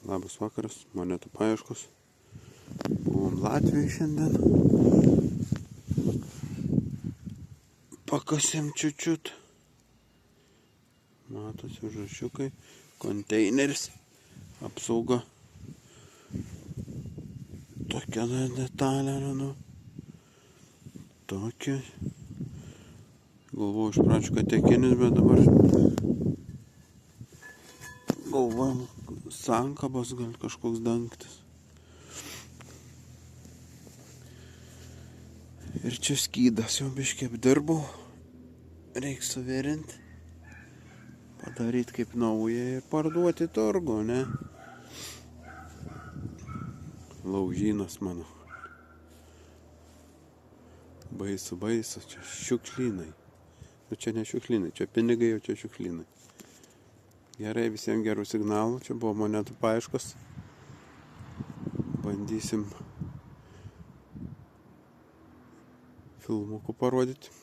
Labas vakaras, monetų paieškos. Buvom Latvijoj šiandien. Pakasėm čiučiut. Matosi užrašiukai. Konteineris. Apsauga. Tokia detalė radu. Tokia. Galvoju iš pradžių, kad tekinis, bet dabar galvojam, sankabas gal kažkoks dangtis. Ir čia skydas jau biškai apdirbau. Reiks suvirinti. Padaryti kaip naują ir parduoti turgu, ne? Laužynas mano. Baisu. Čia šiukšlynai. Nu čia ne šiukšlynai, čia pinigai, o čia šiukšlynai. Gerai, visiems gerų signalų. Čia buvo monetų paieškos. Bandysim filmukų parodyti.